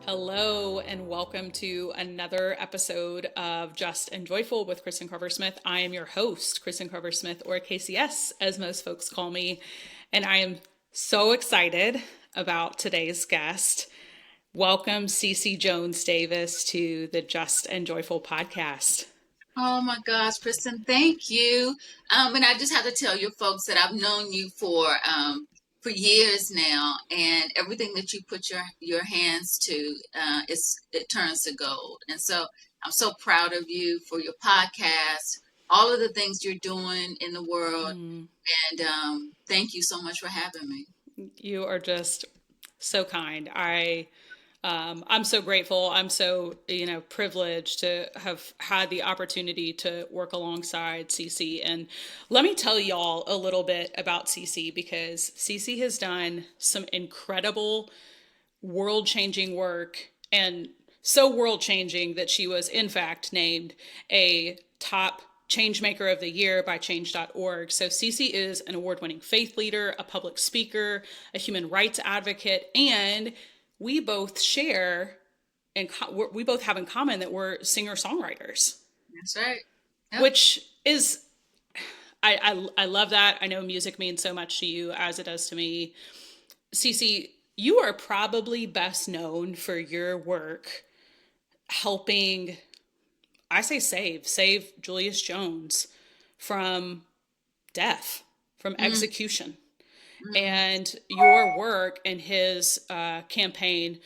Hello, and welcome to another episode of Just and Joyful with Kristen Carver Smith. I am your host, Kristen Carver Smith, or KCS, as most folks call me, and I am so excited about today's guest. Welcome, Cece Jones Davis, to the Just and Joyful podcast. Oh my gosh, Kristen, thank you. And I just have to tell you folks that I've known you for years now, and everything that you put your hands to, it turns to gold. And so I'm so proud of you for your podcast, all of the things you're doing in the world, and thank you so much for having me. You are just so kind. I'm so grateful. I'm so, privileged to have had the opportunity to work alongside Cece. And let me tell y'all a little bit about Cece because Cece has done some incredible world changing work, and so world changing that she was, in fact, named a top Changemaker of the Year by Change.org. So Cece is an award-winning faith leader, a public speaker, a human rights advocate, and we both share and we both have in common that we're singer-songwriters. That's right. Yep. Which is, I love that. I know music means so much to you as it does to me. Cece, you are probably best known for your work helping, I say save Julius Jones from death, from execution. And your work in his campaign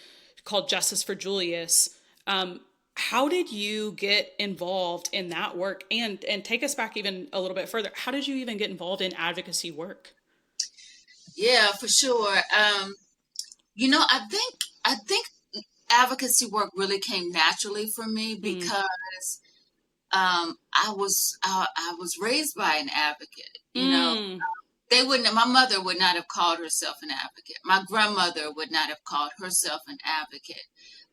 called Justice for Julius. How did you get involved in that work? And take us back even a little bit further. How did you even get involved in advocacy work? Yeah, for sure. I think advocacy work really came naturally for me because I was raised by an advocate. They wouldn't. My mother would not have called herself an advocate. My grandmother would not have called herself an advocate.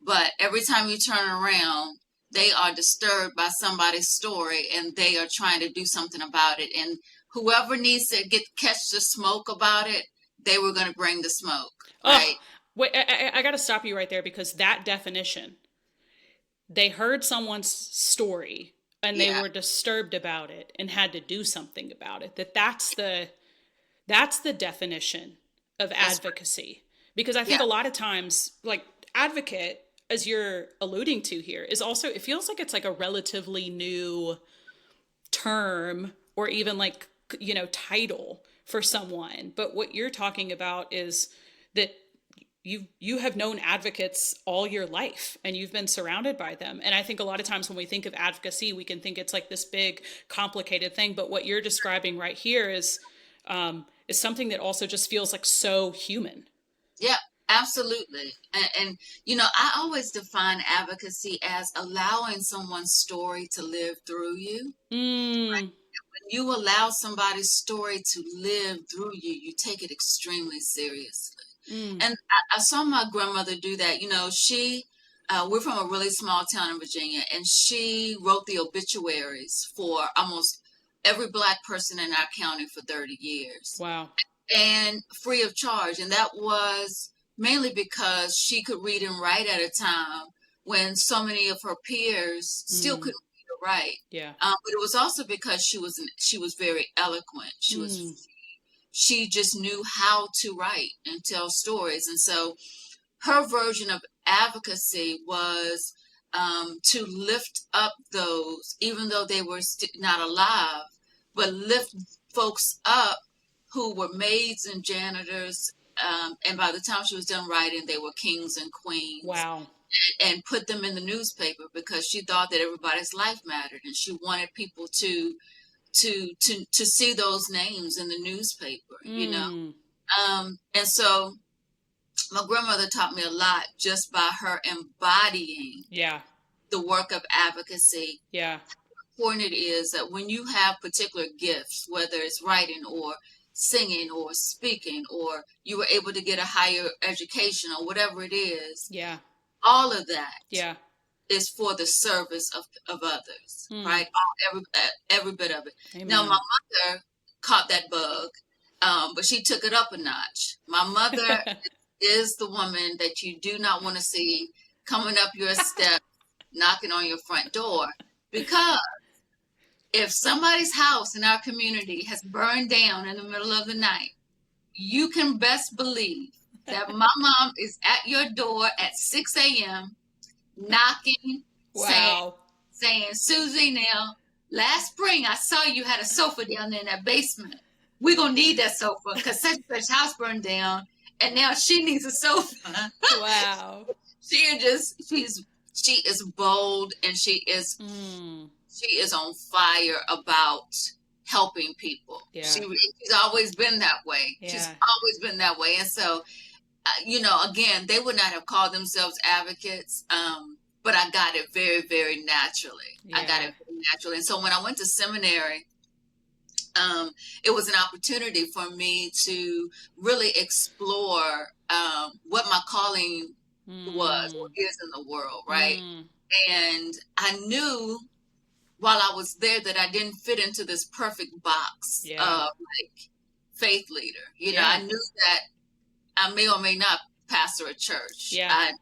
But every time you turn around, they are disturbed by somebody's story and they are trying to do something about it. And whoever needs to catch the smoke about it, they were going to bring the smoke, Oh, right? wait, I got to stop you right there because that definition, they heard someone's story and they Yeah, were disturbed about it and had to do something about it. That's the definition of that's right. advocacy. Because I think Yeah, a lot of times, like, advocate, as you're alluding to here, is also, it feels like it's like a relatively new term or even like, title for someone. But what you're talking about is that you have known advocates all your life and you've been surrounded by them. And I think a lot of times when we think of advocacy, we can think it's like this big complicated thing, but what you're describing right here is something that also just feels like so human. yeah, absolutely. And I always define advocacy as allowing someone's story to live through you. Mm, You allow somebody's story to live through you, you take it extremely seriously. mm, And I saw my grandmother do that. We're from a really small town in Virginia, and she wrote the obituaries for almost every Black person in our county for 30 years wow. and free of charge. And that was mainly because she could read and write at a time when so many of her peers still Mm, couldn't read or write. yeah. But it was also because she was very eloquent. Mm, She just knew how to write and tell stories. And so her version of advocacy was to lift up those, even though they were not alive, but lift folks up who were maids and janitors. And by the time she was done writing, they were kings and queens, wow. and put them in the newspaper because she thought that everybody's life mattered, and she wanted people to see those names in the newspaper. Mm, And so my grandmother taught me a lot just by her embodying yeah. the work of advocacy. Yeah. Important it is that when you have particular gifts, whether it's writing or singing or speaking, or you were able to get a higher education or whatever it is, Yeah. all of that Yeah. is for the service of others, Mm, right? Every bit of it. Now, my amen. mother caught that bug, but she took it up a notch. My mother is the woman that you do not want to see coming up your step, knocking on your front door. Because if somebody's house in our community has burned down in the middle of the night, you can best believe that my mom is at your door at 6 a.m. knocking, saying, Wow. Susie, now, last spring I saw you had a sofa down there in that basement. We're going to need that sofa because such and such house burned down, and now she needs a sofa. Wow. She is bold, and she is on fire about helping people. Yeah. She's always been that way. Yeah. She's always been that way. And so, again, they would not have called themselves advocates, but I got it very, very naturally. Yeah. I got it very naturally. And so when I went to seminary, it was an opportunity for me to really explore what my calling was, what is in the world, right? And I knew while I was there that I didn't fit into this perfect box of like faith leader. I knew that I may or may not pastor a church. Yeah. I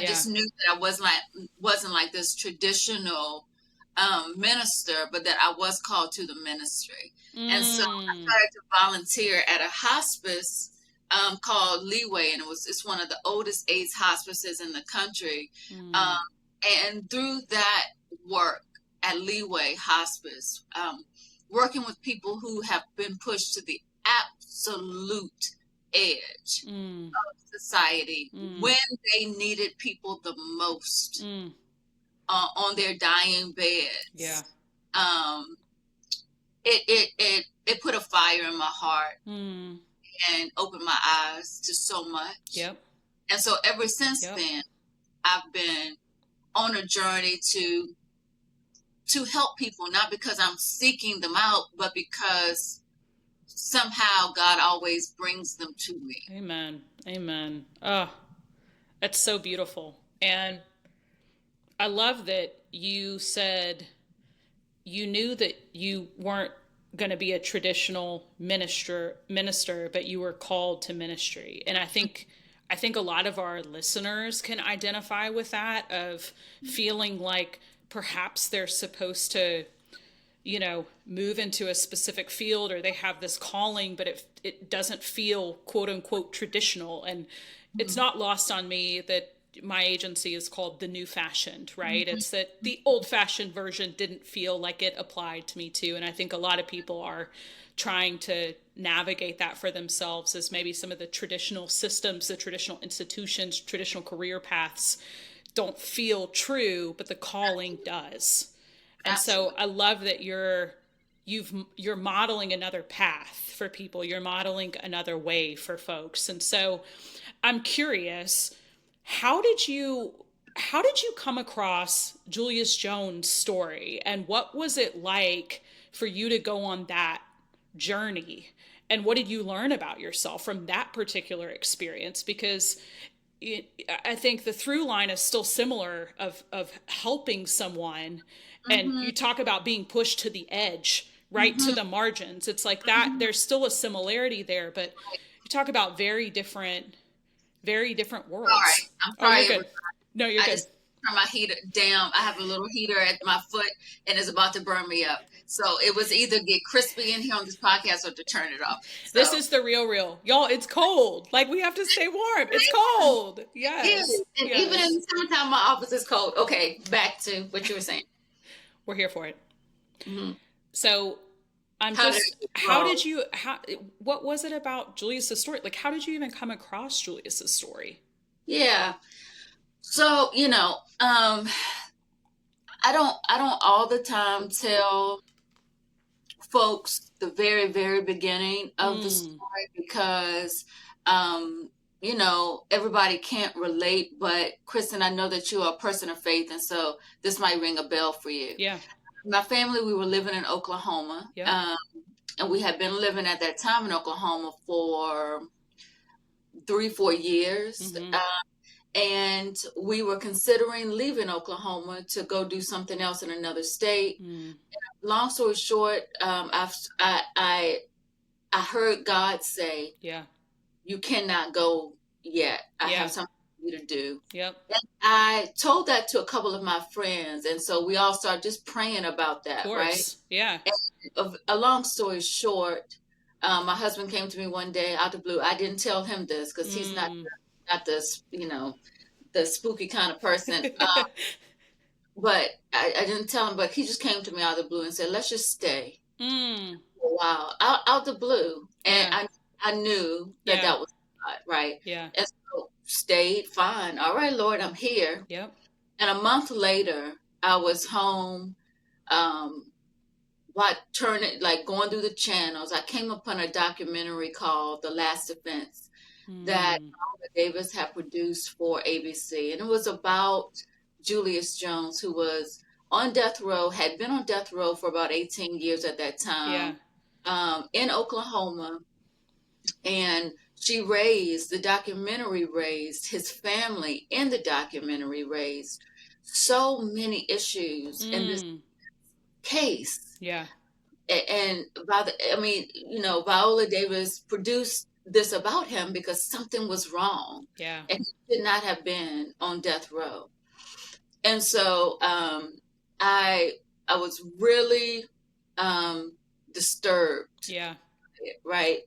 just knew that I wasn't like this traditional minister, but that I was called to the ministry. And so I started to volunteer at a hospice called Leeway, and it's one of the oldest AIDS hospices in the country. And through that work at Leeway Hospice, working with people who have been pushed to the absolute edge of society when they needed people the most on their dying beds. Yeah. It put a fire in my heart and opened my eyes to so much. Yep. And so ever since then, I've been on a journey to help people, not because I'm seeking them out, but because somehow God always brings them to me. Amen. Amen. Oh, that's so beautiful. And I love that you said you knew that you weren't going to be a traditional minister, but you were called to ministry. And I think a lot of our listeners can identify with that, of feeling like perhaps they're supposed to, move into a specific field, or they have this calling, but it doesn't feel quote unquote traditional. And it's not lost on me that my agency is called The New Fashioned, right? It's that the old fashioned version didn't feel like it applied to me too. And I think a lot of people are trying to navigate that for themselves, as maybe some of the traditional systems, the traditional institutions, traditional career paths don't feel true, but the calling does. And so I love that you're modeling another path for people. You're modeling another way for folks. And so I'm curious, how did you come across Julius Jones' story, and what was it like for you to go on that journey? And what did you learn about yourself from that particular experience? Because I think the through line is still similar of helping someone. And you talk about being pushed to the edge, right? To the margins. It's like that. There's still a similarity there, but you talk about very different worlds. Sorry. I'm sorry. Oh, you're good. No, you're good. Just turn my heater down. I have a little heater at my foot, and it's about to burn me up. So it was either get crispy in here on this podcast or to turn it off. So, this is the real. Y'all, it's cold. Like, we have to stay warm. It's cold. Yes. And even in the summertime, my office is cold. Okay, back to what you were saying. We're here for it. So what was it about Julius's story? Like, how did you even come across Julius's story? Yeah. So, I don't all the time tell folks the very, very beginning of the story, because, everybody can't relate, but Kristen, I know that you are a person of faith, and so this might ring a bell for you. Yeah. My family, we were living in Oklahoma, and we had been living at that time in Oklahoma for 3-4 years. And we were considering leaving Oklahoma to go do something else in another state. Long story short, I heard God say, "You cannot go yet. I have something you to do. Yep. And I told that to a couple of my friends, and so we all started just praying about Of that, right? course. Yeah. And a long story short, my husband came to me one day out of the blue. I didn't tell him this because he's Mm. not this, the spooky kind of person. But I didn't tell him, but he just came to me out of the blue and said, let's just stay Mm. for a while, out the blue. And Yeah. I knew that Yeah. that was God, right? Yeah. And so stayed fine. All right, Lord, I'm here. Yep. And a month later, I was home, um, like going through the channels. I came upon a documentary called The Last Defense that Mm. Davis had produced for ABC. And it was about Julius Jones, who was on death row, had been on death row for about 18 years at that Yeah. time, in Oklahoma. And the documentary raised, his family in the documentary raised so many issues in this Mm. case. Yeah. And Viola Davis produced this about him because something was wrong, Yeah. and he should not have been on death row. And so I I was really disturbed, Yeah. right?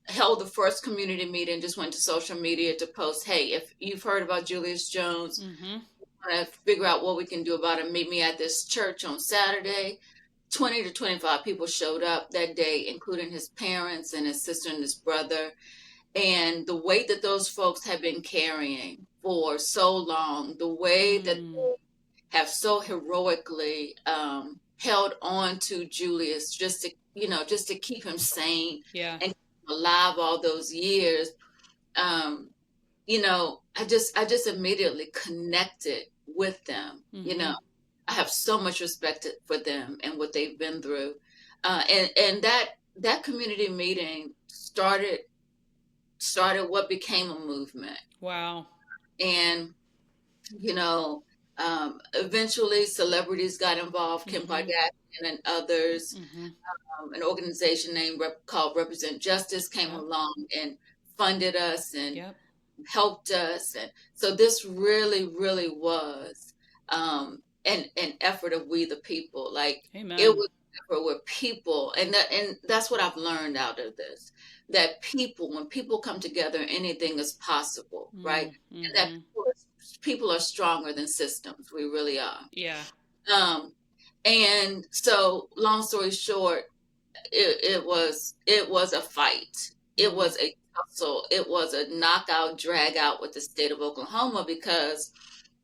Held the first community meeting, just went to social media to post, hey, if you've heard about Julius Jones, Mm-hmm. want to figure out what we can do about it, meet me at this church on Saturday. 20 to 25 people showed up that day, including his parents and his sister and his brother. And the weight that those folks have been carrying for so long, the way that Mm. they have so heroically held on to Julius just to keep him sane Yeah. and keep him alive all those years. Um, I just immediately connected with them. Mm-hmm. I have so much respect for them and what they've been through. And that community meeting started what became a movement. Wow. And you know, eventually celebrities got involved, Kim Mm-hmm. Kardashian and others. Mm-hmm. An organization called Represent Justice came Yep. along and funded us and Yep. helped us. And so this really, really was an effort of we the people. Like it Amen. was an effort with people, and that's what I've learned out of this. That when people come together, anything is possible, right? Mm. And that Mm-hmm. people are stronger than systems. We really are. Yeah. Um, and so, long story short, it was a fight. It Mm. was a tussle. It was a knockout, drag out with the state of Oklahoma because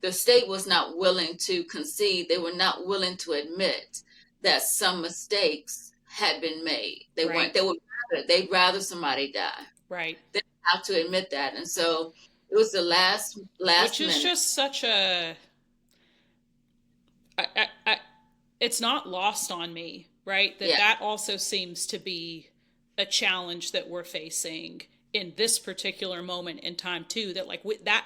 the state was not willing to concede. They were not willing to admit that some mistakes had been made. They weren't. Right. They'd rather somebody die. Right. They have to admit that, and so it was the last Which is minute. just such a. It's not lost on me, right? That Yeah, that also seems to be a challenge that we're facing in this particular moment in time too. That like with that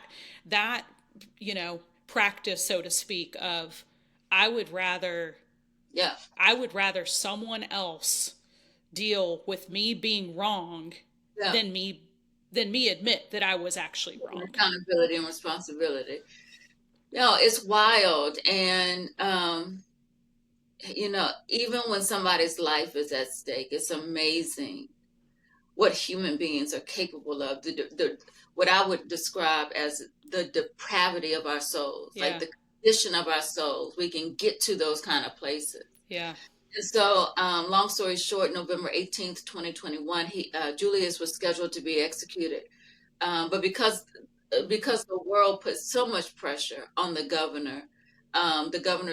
practice, so to speak, of I would rather yeah, I would rather someone else deal with me being wrong yeah. than me admit that I was actually wrong. Accountability and responsibility. It's wild, and even when somebody's life is at stake, it's amazing what human beings are capable of. What I would describe as the depravity of our souls, like Yeah. the condition of our souls. We can get to those kind of places. Yeah. And so, long story short, November 18th, 2021, Julius was scheduled to be executed. But because the world put so much pressure on the governor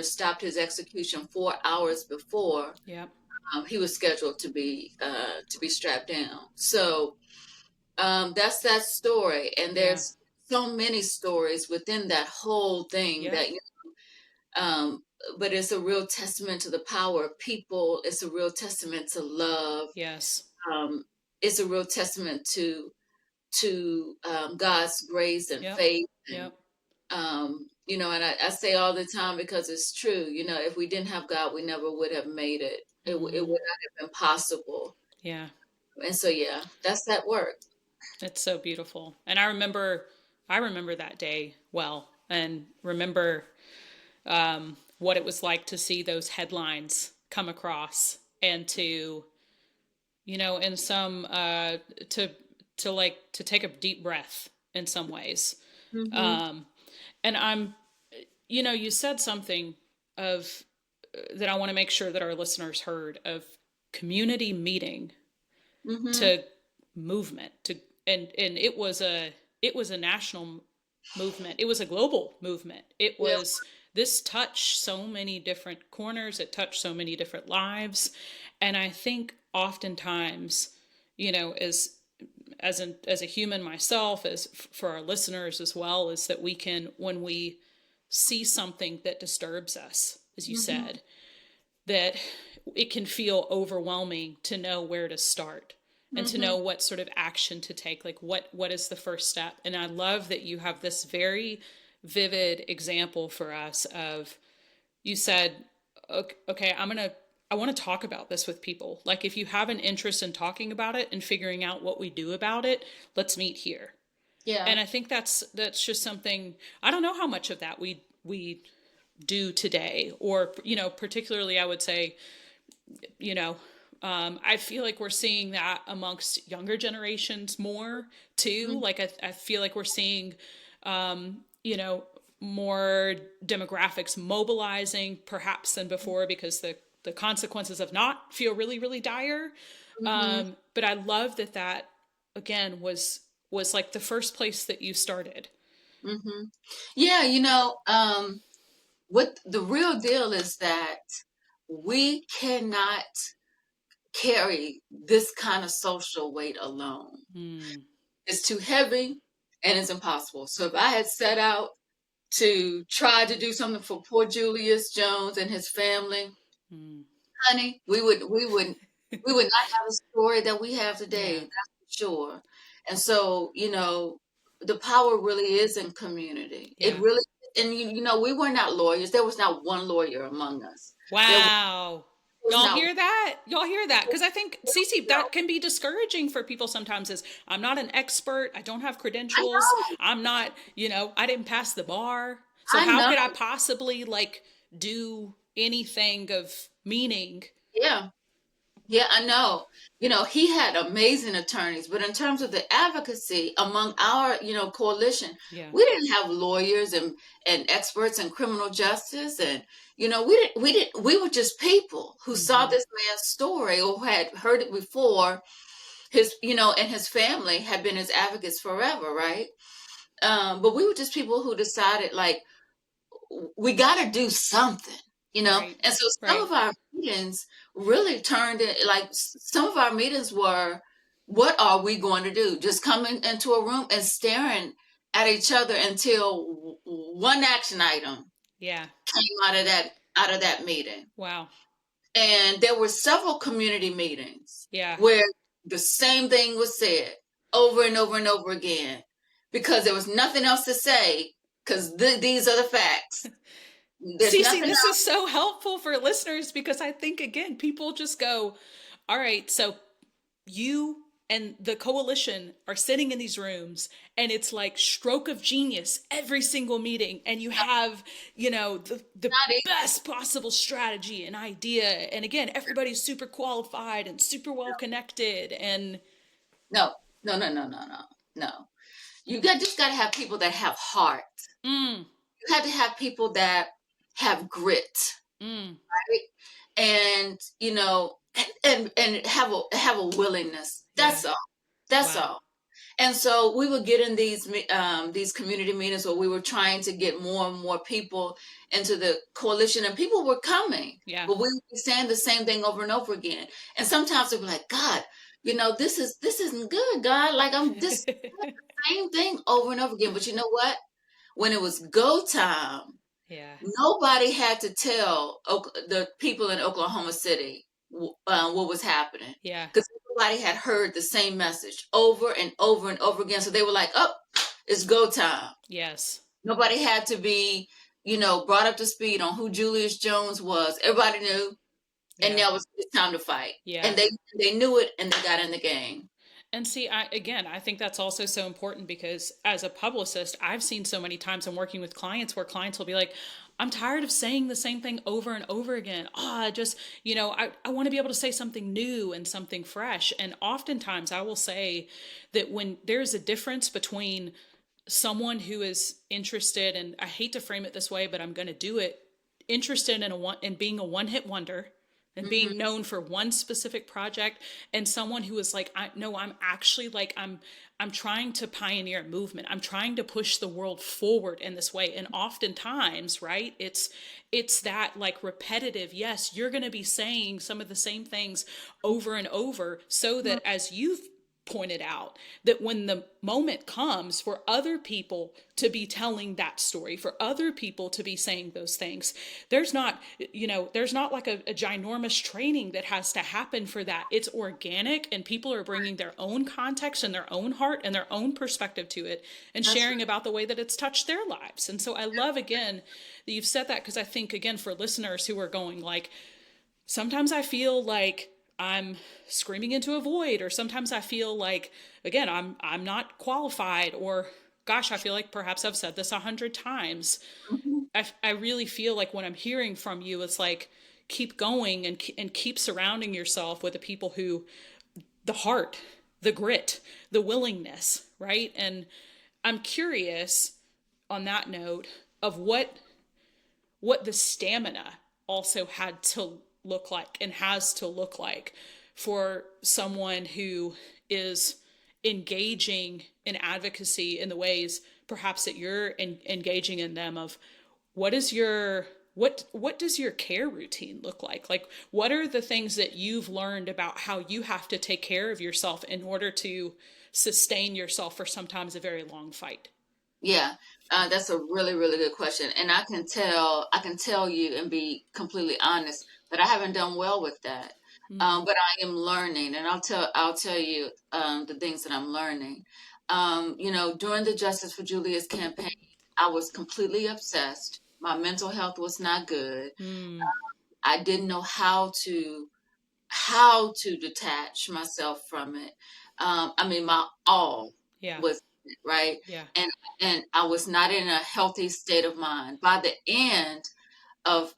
stopped his execution 4 hours before Yeah. he was scheduled to be strapped down. So that's that story, and Yeah. there's so many stories within that whole thing Yep. that um, but it's a real testament to the power of people. It's a real testament to love. Yes. Um, it's a real testament to God's grace and Yep. faith. And Yep. and I say all the time because it's true. If we didn't have God, we never would have made it. It Mm-hmm. would not have been possible. Yeah. And so, yeah, that's that work. It's so beautiful. And I remember I remember that day well, and remember what it was like to see those headlines come across, and to, in some, to like to take a deep breath in some ways. Mm-hmm. Um, and you said something of that I want to make sure that our listeners heard, of community meeting Mm-hmm. to movement to, and it was a national movement. It was a global movement. It Yeah. was, this touched so many different corners. It touched so many different lives. And I think oftentimes, as a human myself, as for our listeners as well, is that we can, when we see something that disturbs us, as you Mm-hmm. said, that it can feel overwhelming to know where to start, and to Mm-hmm. know what sort of action to take, like what is the first step. And I love that you have this very vivid example for us of, you said, okay, I want to talk about this with people. Like, if you have an interest in talking about it and figuring out what we do about it, let's meet here. Yeah. And I think that's just something, I don't know how much of that we do today, or particularly, I would say, you know I feel like we're seeing that amongst younger generations more too. Mm-hmm. Like, I feel like we're seeing you know more demographics mobilizing perhaps than before, because the consequences of not feel really, really dire. Mm-hmm. But I love that again was like the first place that you started. Mm-hmm. Yeah, what the real deal is that we cannot carry this kind of social weight alone. Mm, It's too heavy and it's impossible. So if I had set out to try to do something for poor Julius Jones and his family, mm, honey, we would not have the story that we have today. yeah, That's for sure. And so, the power really is in community. It yeah. really, and we were not lawyers. There was not one lawyer among us. There Wow. was Y'all not. hear that? Y'all hear that? Because I think, Cece, No, that can be discouraging for people sometimes. Is, I'm not an expert. I don't have I credentials. know. I'm not, I didn't pass the bar. So I how know. could I possibly, like, do anything of meaning? Yeah. Yeah, I know. He had amazing attorneys, but in terms of the advocacy among our, coalition, Yeah. we didn't have lawyers and experts in criminal justice, and we were just people who saw Mm-hmm. this man's story or had heard it before. And his family had been his advocates forever, right? But we were just people who decided, like, we got to do something. Right. And so some Right. of our meetings really turned it, like, some of our meetings were, what are we going to do? Just coming into a room and staring at each other until one action item Yeah. came out of that meeting. Wow. And there were several community meetings Yeah. where the same thing was said over and over and over again, because there was nothing else to say, because these are the facts. There's Cece, nothing this is else. so helpful for listeners, because I think, again, people just go, all right, so you and the coalition are sitting in these rooms, and it's like stroke of genius every single meeting, and you have, the Not even. best possible strategy and idea, and again, everybody's super qualified and super well connected, and No, no, no, no, no, no, no. You just got to have people that have heart. mm, You had to have people that have grit, mm, right? And and have a willingness. yeah, That's all. That's wow, all. And so we would get in these community meetings where we were trying to get more and more people into the coalition, and people were coming, yeah. but we would be saying the same thing over and over again. And sometimes they'd be like, God, this isn't good, God. Like, I'm this same thing over and over again. But you know what? When it was go time, Yeah, nobody had to tell the people in Oklahoma City what was happening, yeah, because everybody had heard the same message over and over and over again. So they were like, "Oh, it's go time." yes, Nobody had to be, brought up to speed on who Julius Jones was. Everybody knew, and yeah, now it's time to fight. yeah. And they knew it, and they got in the game. And see, I think that's also so important because as a publicist, I've seen so many times I'm working with clients where clients will be like, I'm tired of saying the same thing over and over again. Just, I want to be able to say something new and something fresh. And oftentimes I will say that when there's a difference between someone who is interested, and I hate to frame it this way, but I'm going to do it, interested in being a one-hit wonder and Hmm. being known for one specific project, and someone who is like, I'm actually like, I'm trying to pioneer a movement. I'm trying to push the world forward in this way. And oftentimes, right, it's that like repetitive, yes, you're going to be saying some of the same things over and over, so that as you've pointed out, that when the moment comes for other people to be telling that story, for other people to be saying those things, there's not like a ginormous training that has to happen for that. It's organic, and people are bringing their own context and their own heart and their own perspective to it, and That's sharing about the way that it's touched their lives. And so I love, again, that you've said that, because I think, again, for listeners who are going like, sometimes I feel like I'm screaming into a void, or sometimes I feel like, again, I'm not qualified, or gosh, I feel like perhaps I've said this 100 times. right. I really feel like when I'm hearing from you, it's like, keep going, and keep surrounding yourself with the people who, the heart, the grit, the willingness, right? And I'm curious on that note of what the stamina also had to look like, and has to look like, for someone who is engaging in advocacy in the ways perhaps that you're engaging in them. Of what is your what does your care routine look like what are the things that you've learned about how you have to take care of yourself in order to sustain yourself for sometimes a very long fight? Yeah, that's a really, really good question, and I can tell you and be completely honest that I haven't done well with that. Mm, But I am learning, and I'll tell you the things that I'm learning. During the Justice for Julius campaign, I was completely obsessed. My mental health was not good. mm, I didn't know how to detach myself from it. I mean, my all yeah, was right, yeah, and I was not in a healthy state of mind. By the end of,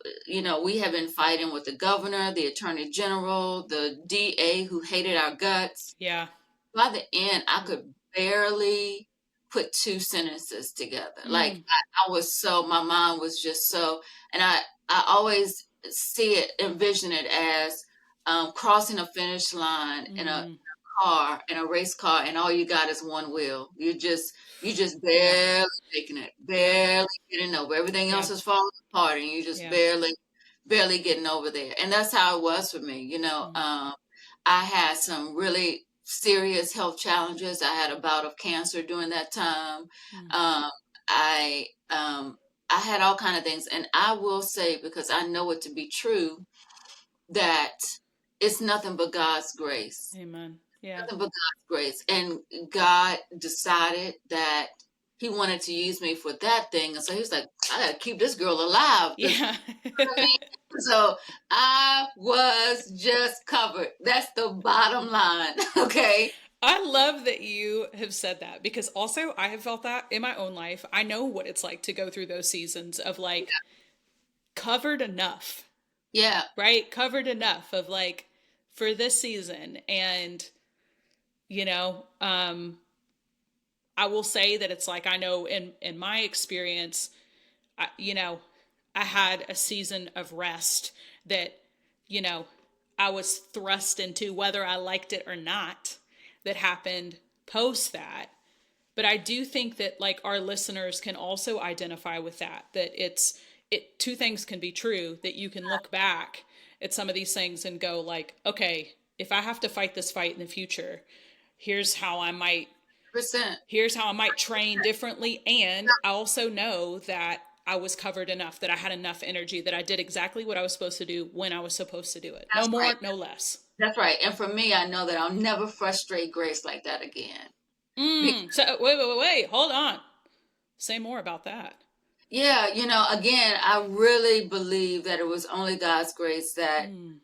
we have been fighting with the governor, the attorney general, the DA who hated our guts. yeah. By the end, I could barely put two sentences together. Like Mm, my mind was just so, and I always see it, envision it as crossing a finish line in a mm, car, in a race car, and all you got is one wheel. You just yeah, barely making it, barely getting over. Everything yeah, else is falling apart, and you just yeah. barely getting over there. And that's how it was for me. Mm, I had some really serious health challenges. I had a bout of cancer during that time. mm, Um, I I had all kind of things, and I will say, because I know it to be true, that it's nothing but God's grace. amen. Yeah, Nothing but God's grace. And God decided that He wanted to use me for that thing. And so He was like, I got to keep this girl alive. Because, yeah. you know what I mean? So I was just covered. That's the bottom line. Okay. I love that you have said that, because also I have felt that in my own life. I know what it's like to go through those seasons of like, covered enough, Yeah. right? Covered enough of like, for this season. And, you know, I will say that it's like, I know in my experience, I, you know, I had a season of rest that, you know, I was thrust into, whether I liked it or not, that happened post that. But I do think that like our listeners can also identify with that two things can be true, that you can look back at some of these things and go like, okay, if I have to fight this fight in the future, here's how I might Percent. here's how I might train differently. And I also know that I was covered enough, that I had enough energy, that I did exactly what I was supposed to do when I was supposed to do it. No That's right. more, no less. That's right. And for me, I know that I'll never frustrate Grace like that again. Because, So wait, hold on. Say more about that. yeah, again, I really believe that it was only God's grace that Mm,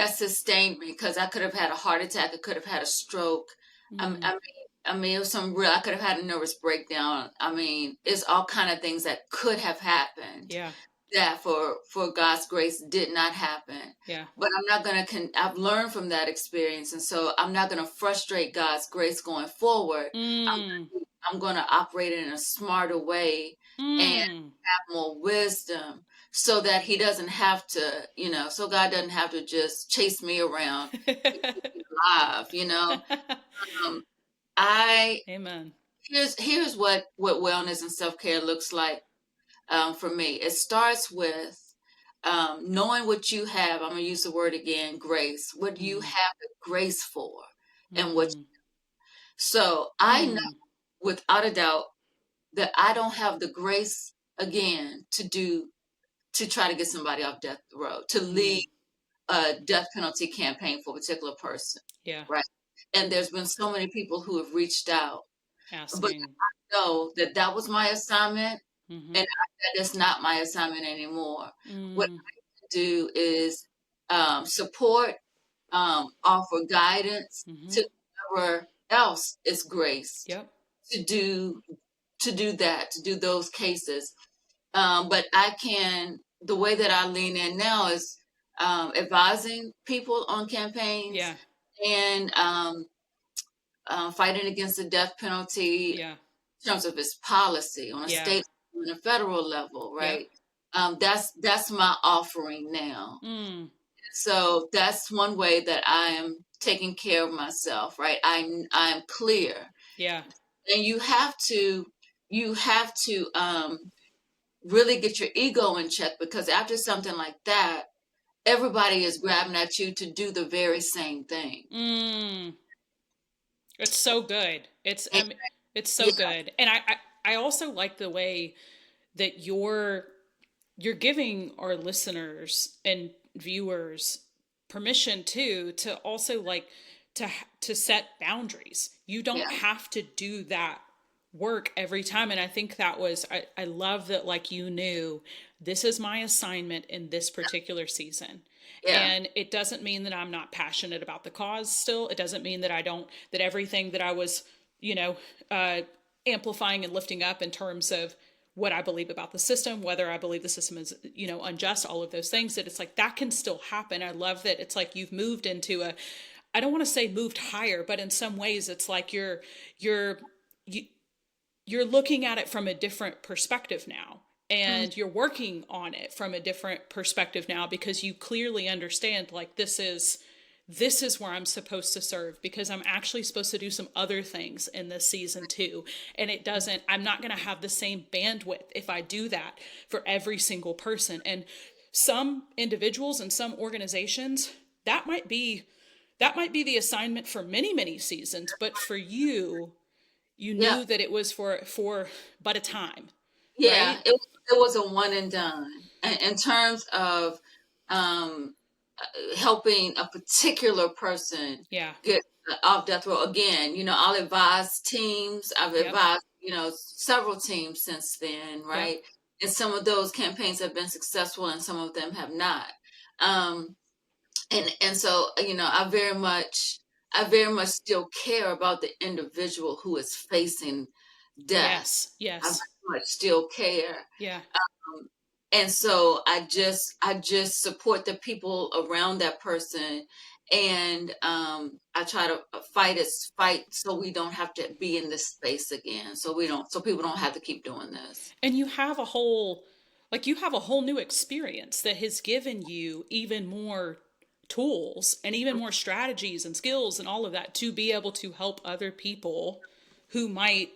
sustained me, because I could have had a heart attack. I could have had a stroke. Mm. I mean, it was some real. I could have had a nervous breakdown. I mean, it's all kind of things that could have happened Yeah. that for God's grace did not happen. Yeah. But I'm not gonna. I've learned from that experience, and so I'm not gonna frustrate God's grace going forward. Mm. I'm gonna operate in a smarter way and Mm. have more wisdom, so that He doesn't have to, so God doesn't have to just chase me around to keep me alive. Um, I Amen. here's what wellness and self care looks like for me. It starts with knowing what you have. I'm gonna use the word again, grace. What do you Mm. have the grace for, and what? Mm. So I know Mm. without a doubt that I don't have the grace again to try to get somebody off death row, to lead Mm. a death penalty campaign for a particular person, Yeah. right? And there's been so many people who have reached out, but Asking. I know that that was my assignment, Mm-hmm. and that is not my assignment anymore. What Mm. I do is support, offer guidance Mm-hmm. to whoever else is graced Yep. to do to do those cases. But I can the way that I lean in now is advising people on campaigns Yeah. and fighting against the death penalty Yeah. in terms of its policy on a Yeah. state and a federal level, Yep. right? That's my offering now. Mm. So that's one way that I am taking care of myself, right? I'm clear, Yeah. and you have to really get your ego in check, because after something like that, everybody is grabbing at you to do the very same thing. Mm. It's so good. And, It's so yeah, good. And I also like the way that you're giving our listeners and viewers permission to also like to set boundaries. You don't yeah, have to do that work every time. And I think that was I love that, like, you knew this is my assignment in this particular season. yeah, And it doesn't mean that I'm not passionate about the cause still. It doesn't mean that I don't, that everything that I was, you know, uh, amplifying and lifting up in terms of what I believe about the system, whether I believe the system is, unjust, all of those things, that it's like that can still happen. I love that it's like you've moved into a, I don't want to say moved higher, but in some ways it's like you're you, you're looking at it from a different perspective now, mm, and you're working on it from a different perspective now, because you clearly understand, like, this is where I'm supposed to serve, because I'm actually supposed to do some other things in this season too. And it doesn't, I'm not going to have the same bandwidth if I do that for every single person. And some individuals and some organizations, that might be the assignment for many, many seasons, but for you, you yeah, knew that it was for but a time, yeah. right? It was a one and done. In terms of um, helping a particular person Yeah. get off death row again, I'll advise teams. I've Yep. advised, several teams since then, Yep. right? And some of those campaigns have been successful and some of them have not. Um, and so, I very much still care about the individual who is facing death. Yes. I very Yes. much still care. Yeah. Um, and so I just support the people around that person, and I try to fight so we don't have to be in this space again, so people don't have to keep doing this. And you have a whole new experience that has given you even more tools and even more strategies and skills and all of that to be able to help other people who might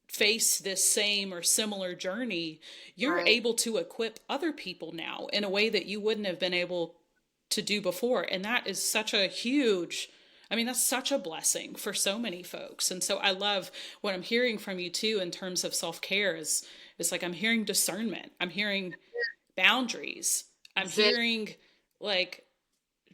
face this same or similar journey. You're Right. able to equip other people now in a way that you wouldn't have been able to do before. And that is such a huge, I mean, that's such a blessing for so many folks. And so I love what I'm hearing from you too in terms of self-care is like I'm hearing discernment. I'm hearing boundaries. I'm Very, hearing like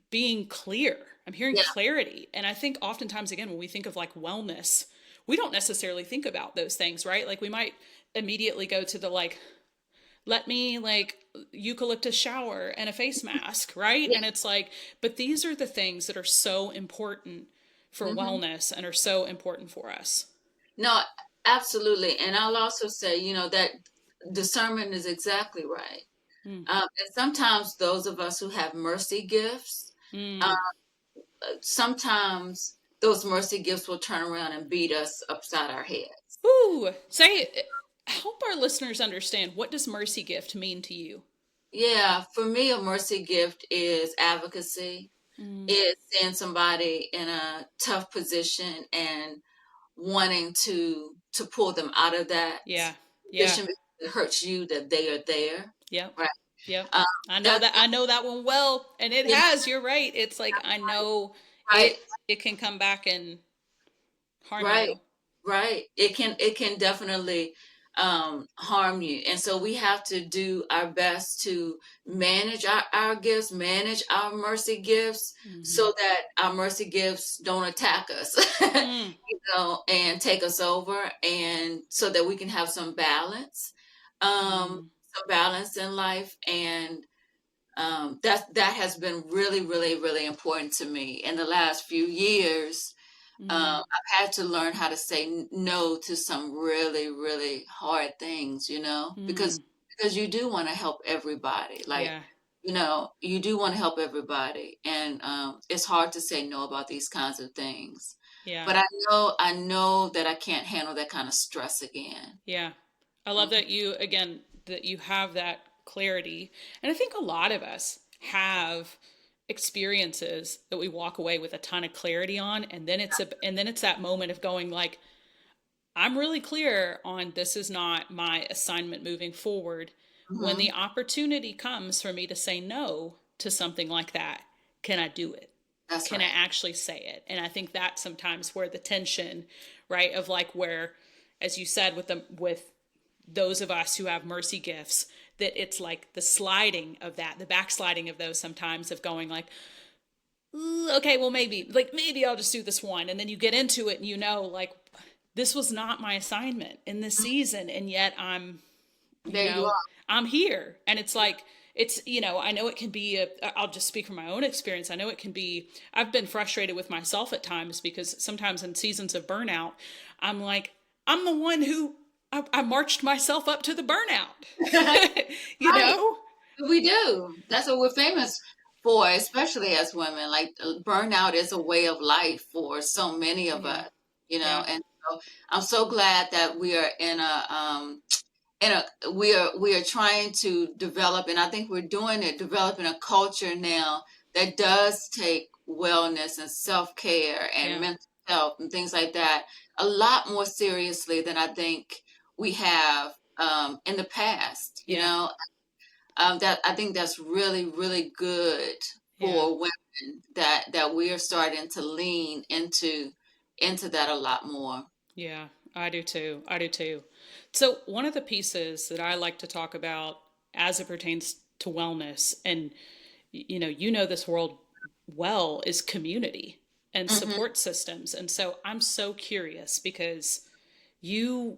being clear. I'm hearing yeah, clarity. And I think oftentimes, again, when we think of like wellness, we don't necessarily think about those things, right? Like we might immediately go to the like, let me like eucalyptus shower and a face mask, right? yeah, And it's like, but these are the things that are so important for Hmm. wellness and are so important for us. No, absolutely. And I'll also say, that discernment is exactly right. Mm. And sometimes those of us who have mercy gifts, uh, Mm. sometimes those mercy gifts will turn around and beat us upside our heads. Ooh, say, help our listeners understand, what does mercy gift mean to you? Yeah, for me, a mercy gift is advocacy. Mm. It's seeing somebody in a tough position and wanting to pull them out of that Yeah. Yeah. position because it hurts you that they are there, Yep. right? Yep. Um, I know that, that. I know that one well, and it yeah, has. You're right. It's like I know right, it. It can come back and harm right, you. right. It can definitely harm you, and so we have to do our best to manage our gifts, manage our mercy gifts, Hmm. so that our mercy gifts don't attack us, Mm. and take us over, and so that we can have Mm. some balance in life, and that has been really, really, really important to me in the last few years. Mm. I've had to learn how to say no to some really, really hard things, Mm. because you do want to help everybody. Like, Yeah. you do want to help everybody, and it's hard to say no about these kinds of things. Yeah. But I know that I can't handle that kind of stress again. Yeah. I love Mhm. that you, again, that you have that clarity. And I think a lot of us have experiences that we walk away with a ton of clarity on, and then it's that moment of going like, I'm really clear on this is not my assignment moving forward. When Mhm. the opportunity comes for me to say no to something like that, can I do it? That's Can I right. actually say it? And I think that's sometimes where the tension, right, of like where, as you said, with those of us who have mercy gifts, that it's like the sliding of that, the backsliding of those sometimes of going like, okay, well maybe I'll just do this one, and then you get into it and like this was not my assignment in this Mhm. season, and yet you There you know are. I'm here, and it's like it's I know it can be I'll just speak from my own experience. I know it can be. I've been frustrated with myself at times because sometimes in seasons of burnout, I'm like I'm the one who I marched myself up to the burnout, you Right. know? We do. That's what we're famous for, especially as women. Like, burnout is a way of life for so many of Yeah, us. yeah, And so I'm so glad that we are we are trying to develop, and I think we're doing it, developing a culture now that does take wellness and self-care and yeah, mental health and things like that a lot more seriously than I think we have in the past. yeah, That I think that's really, really good yeah. for women, that we are starting to lean into that a lot more. Yeah, I do too. I do too. So, one of the pieces that I like to talk about as it pertains to wellness, and you know this world well, is community and Hmm. support systems. And so, I'm so curious because you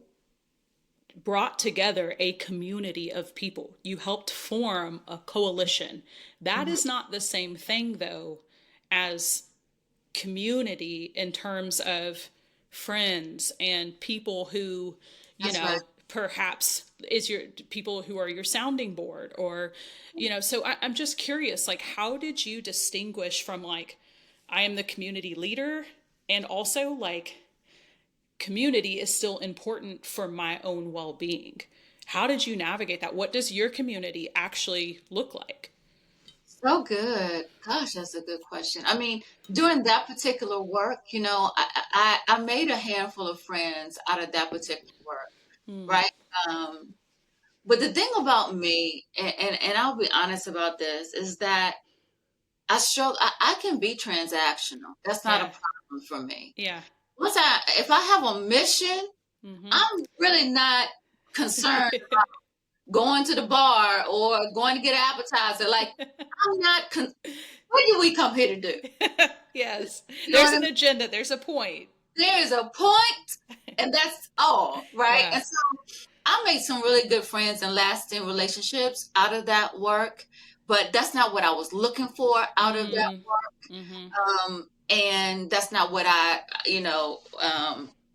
brought together a community of people. You helped form a coalition. That Hmm. is not the same thing, though, as community in terms of friends and people who, That's right. perhaps is your people who are your sounding board, or, so I'm just curious, like, how did you distinguish from like, I am the community leader, and also like, community is still important for my own well being? How did you navigate that? What does your community actually look like? So good. Gosh, that's a good question. I mean, doing that particular work, I made a handful of friends out of that particular work, Hmm. right? Um, but the thing about me, and I'll be honest about this, is that I struggle. I can be transactional. That's not a Yeah. problem for me. Yeah. If I have a mission, Mm-hmm. I'm really not concerned going to the bar or going to get an appetizer. Like, I'm not. What do we come here to do? Yes. You know There's what I an mean? agenda, there's a point. There is a point, and that's all, right? Yeah. And so I made some really good friends and lasting relationships out of that work, but that's not what I was looking for out of that Mm, work. Mm-hmm. And that's not what I,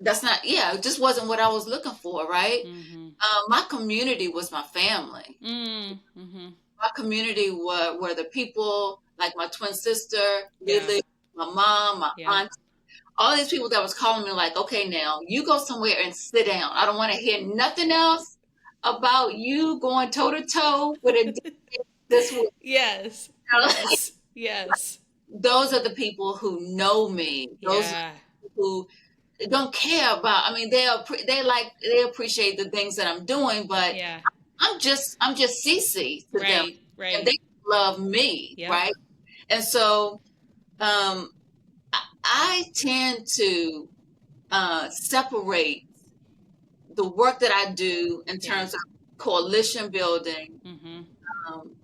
that's not, yeah, it just wasn't what I was looking for, right? Mm-hmm. My community was my family. Mm-hmm. My community were the people like my twin sister, Yeah. Lily, my mom, my Yep. aunt, all these people that was calling me like, okay, now you go somewhere and sit down. I don't want to hear nothing else about you going toe to toe with a this week. Yes. Yes. Yes. Those are the people who know me. Those are Yeah. the people who don't care about. I mean, they appreciate the things that I'm doing, but Yeah. I'm just Cece to them, Right. and Right. they love me, Yep. right? And so um, I tend to separate the work that I do in Yeah. terms of coalition building, Mm-hmm. um,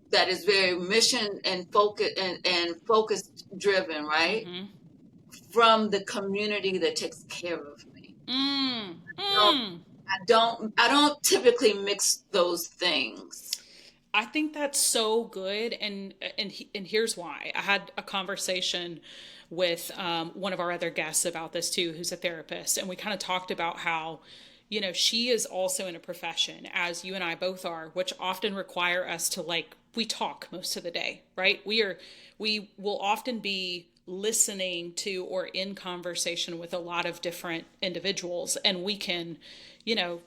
that is very mission and focus driven, right? Mm-hmm. From the community that takes care of me. Mm. I don't, Mm. I don't typically mix those things. I think that's so good, and here's why. I had a conversation with one of our other guests about this too, who's a therapist, and we kind of talked about how, she is also in a profession, as you and I both are, which often require us to we talk most of the day, right? We will often be listening to or in conversation with a lot of different individuals, and we can,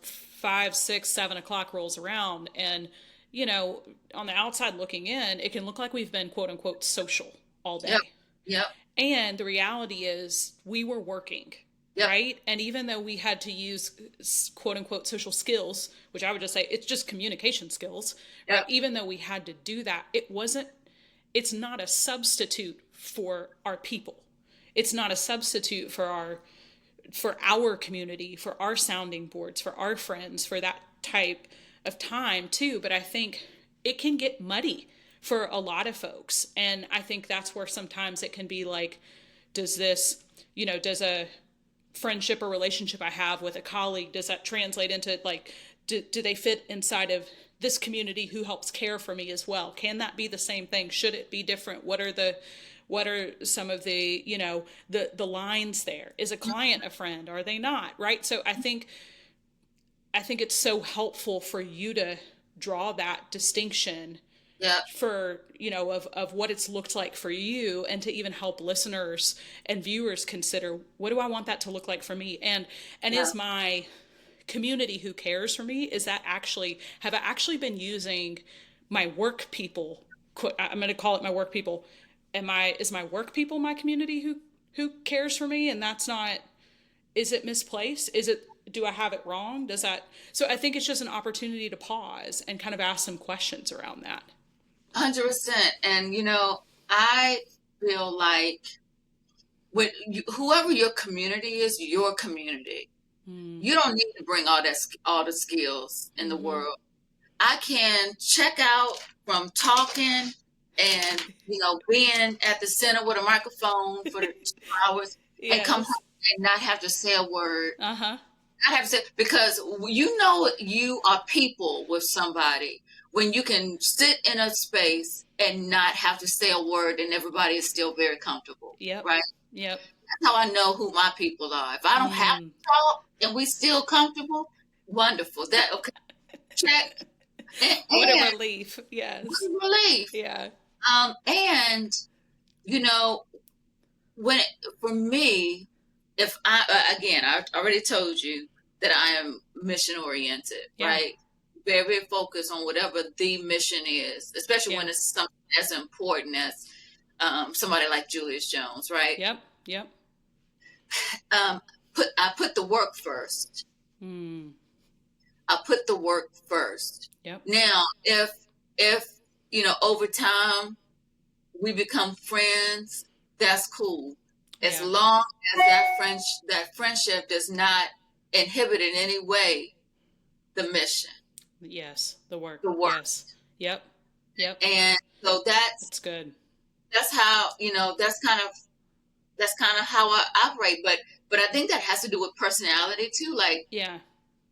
5, 6, 7 o'clock rolls around, and on the outside looking in, it can look like we've been quote unquote social all Yep, day. yep, And the reality is we were working, yep, right? And even though we had to use quote unquote social skills, which I would just say it's just communication skills, right? yep, Even though we had to do that, it's not a substitute for our people. It's not a substitute for our community, for our sounding boards, for our friends, for that type of time too. But I think it can get muddy for a lot of folks. And I think that's where sometimes it can be like, does this, does a friendship or relationship I have with a colleague, does that translate into do they fit inside of this community who helps care for me as well? Can that be the same thing? Should it be different? What are some of the the lines there? Is a client a friend? Are they not? Right? So I think it's so helpful for you to draw that distinction yep, for of what it's looked like for you, and to even help listeners and viewers consider, what do I want that to look like for me, and yeah. is my community who cares for me, is that actually, have I actually been using my work people, I'm going to call it my work people, is my work people my community who cares for me, and that's not, is it misplaced, do I have it wrong, does that, so I think it's just an opportunity to pause and kind of ask some questions around that. 100%. And I feel like whoever your community is, your community, Mm. you don't need to bring all the skills in the Mm-hmm. world. I can check out from talking and being at the center with a microphone for the 2 hours and come Yes. home and not have to say a word. Uh-huh. I have to say, because you are people with somebody when you can sit in a space and not have to say a word and everybody is still very comfortable, Yep. right? Yep. That's how I know who my people are. If I don't have Mm. to talk and we still comfortable, wonderful. That okay, check. What a And relief. Yes. relief. Yeah. And you know, when for me, if I already told you that I am mission oriented, Yeah. right? Very, very focused on whatever the mission is, especially Yeah. when it's something as important as somebody like Julius Jones, right? Yep. Yep. Um, I put the work first. Mm. I put the work first. Yep. Now, if over time we become friends, that's cool. As Yeah. long as that friendship does not inhibit in any way the mission, Yes. The work. the work. Yes. Yep. Yep. And so that's That's good. that's how that's kind of how I operate. But I think that has to do with personality too. Like Yeah.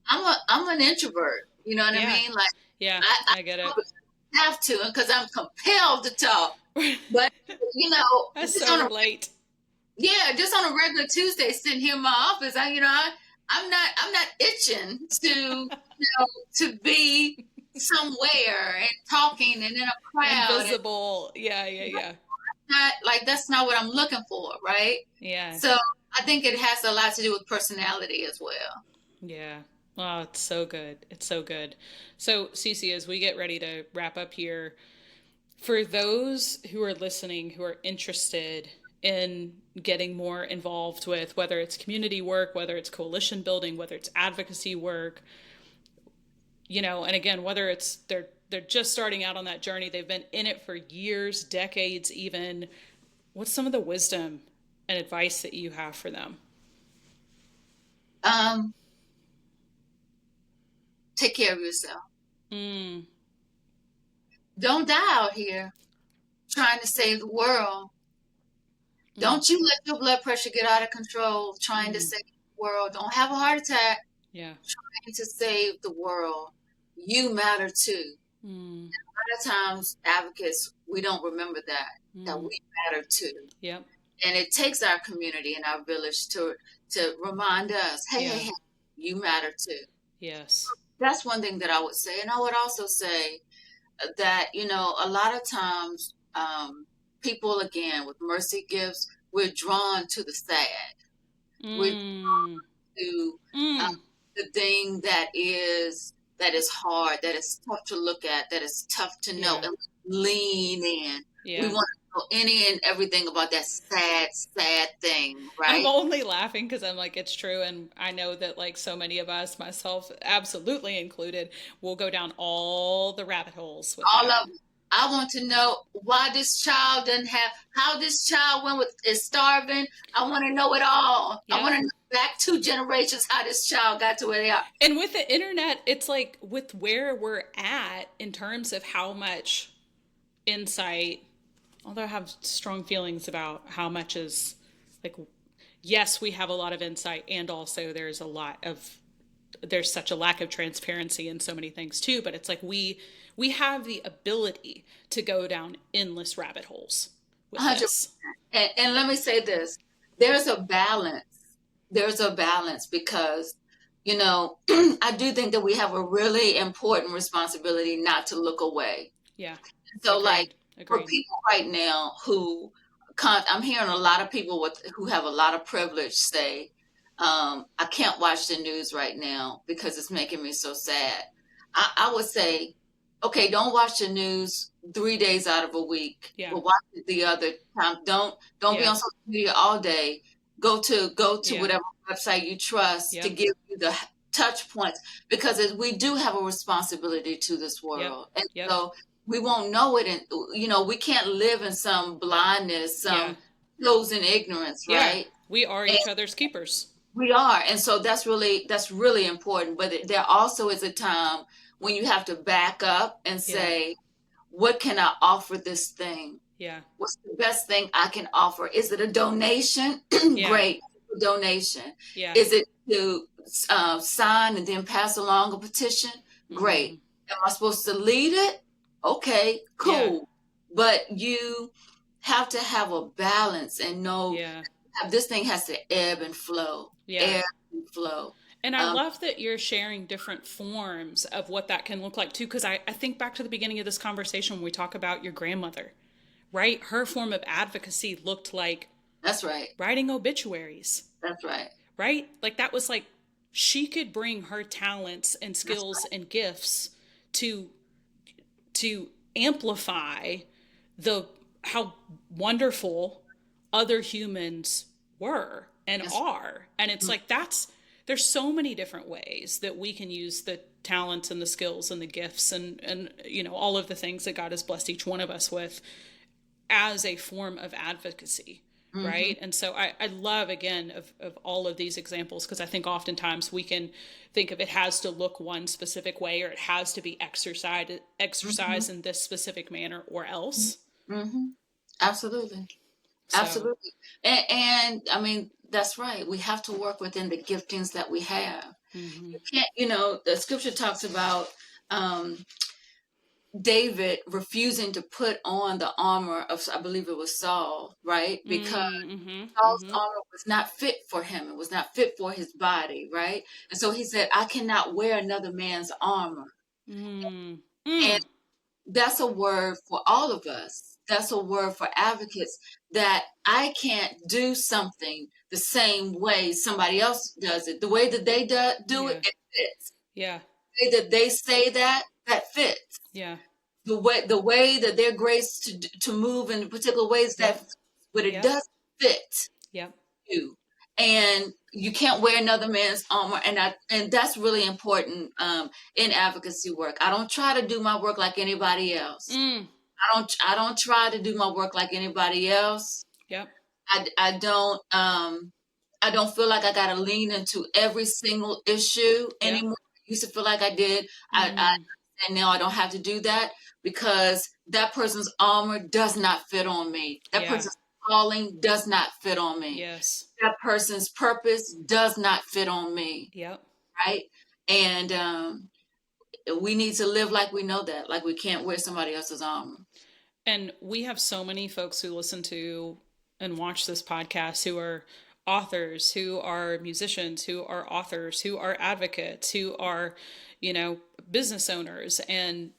I'm an introvert. You know what I Yeah. mean? Like Yeah. I I get it. probably have to because I'm compelled to talk. But you know, I just so on a relate. yeah, just on a regular Tuesday, sitting here in my office, I'm not itching to, to be somewhere and talking and in a crowd, and Invisible. Yeah, yeah, yeah. not like that's not what I'm looking for, right? Yeah. So I think it has a lot to do with personality as well. Yeah. Oh, it's so good. It's so good. So, Cece, as we get ready to wrap up here, for those who are listening who are interested in getting more involved with whether it's community work, whether it's coalition building, whether it's advocacy work, and again, whether it's they're just starting out on that journey, they've been in it for years, decades even, what's some of the wisdom and advice that you have for them? Um, take care of yourself. Mm, Don't die out here trying to save the world. mm, Don't you let your blood pressure get out of control trying to mm, save the world. Don't have a heart attack yeah. trying to save the world. You matter too. Mm, A lot of times, advocates, we don't remember that mm, we matter too. yep. And it takes our community and our village to remind us, hey, hey, Yeah. hey, you matter too. Yes. That's one thing that I would say. And I would also say that, a lot of times, people, again, with mercy gifts, we're drawn to the sad. We're Mm, to uh, mm, the thing that is hard, that is tough to look at, that is tough to know, yeah. and we lean in. We Yeah. want to know any and everything about that sad, sad thing, I'm right? only laughing because I'm like, it's true. And I know that, like, so many of us, myself absolutely included, will go down all the rabbit holes with All that. of it. I want to know why this child doesn't have, how this child is starving. I want to know it all. I want Yep. to know back 2 generations how this child got to where they are. And with the internet, it's like with where we're at in terms of how much insight, although I have strong feelings about how much is like, yes, we have a lot of insight, and also there's such a lack of transparency in so many things too, but it's like we have the ability to go down endless rabbit holes with 100%. this. And let me say this, there's a balance. There's a balance because, I do think that we have a really important responsibility not to look away. Yeah. So, like, Agreed. for Agreed. people right now I'm hearing a lot of people who have a lot of privilege say, I can't watch the news right now because it's making me so sad. I would say, okay, don't watch the news 3 days out of a week, Yeah. but watch it the other time. Don't be Yeah. on social media all day. Go to Yeah. whatever website you trust to Yep. give you the touch points, because we do have a responsibility to this Yep. world, and Yep. so we won't know it, and we can't live in some blindness, Yeah. some frozen ignorance, Yeah. right? We are And each other's keepers. we are, and so that's really important. But there also is a time when you have to back up and Yeah. say, what can I offer this thing? Yeah. What's the best thing I can offer? Is it a donation? Yeah. Great, a donation. Yeah. Is it to sign and then pass along a petition? Mm-hmm. Great. Am I supposed to lead it? Okay, Yeah. cool. But you have to have a balance and know Yeah. this thing has to ebb and flow, Yeah. ebb and flow. And I Um, love that you're sharing different forms of what that can look like too, because I think back to the beginning of this conversation when we talk about your grandmother, right? Her form of advocacy looked like that's right. writing obituaries, That's right. right? Like that was like she could bring her talents and That's skills right. and gifts to to amplify the how wonderful other humans were and That's are. And it's right. like there's so many different ways that we can use the talents and the skills and the gifts and all of the things that God has blessed each one of us with as a form of advocacy, Mm-hmm. right? And so I love, again, of all of these examples, because I think oftentimes we can think of it has to look one specific way, or it has to be Mm-hmm. exercised in this specific manner or else. Mm-hmm. Absolutely. So Absolutely. And I mean, that's right. We have to work within the giftings that we have. mm-hmm. You can't, the scripture talks about um, David refusing to put on the armor of, I believe it was Saul, right? Because Mm-hmm. Saul's Mm-hmm. armor was not fit for him. It was not fit for his body, right? And so he said, I cannot wear another man's armor. Mm. And Mm. that's a word for all of us. That's a word for advocates, that I can't do something the same way somebody else does it. The way that they do it, Yeah. it fits. Yeah. The way that they say that, that fits. Yeah. The way that they're graced to move in particular ways, that Yep. fits, but it Yep. does fit Yep. you. And you can't wear another man's armor, and that's really important in advocacy work. I don't try to do my work like anybody else. Mm. I don't try to do my work like anybody else. Yep. I don't feel like I gotta lean into every single issue Yep. anymore. I used to feel like I did. I Mm. and now I don't have to do that, because that person's armor does not fit on me. That Yeah. person's calling does not fit on me. Yes. That person's purpose does not fit on me, Yep. right? And we need to live like we know that, like we can't wear somebody else's armor. And we have so many folks who listen to and watch this podcast who are authors, who are musicians, who are authors, who are advocates, who are, you know, business owners. And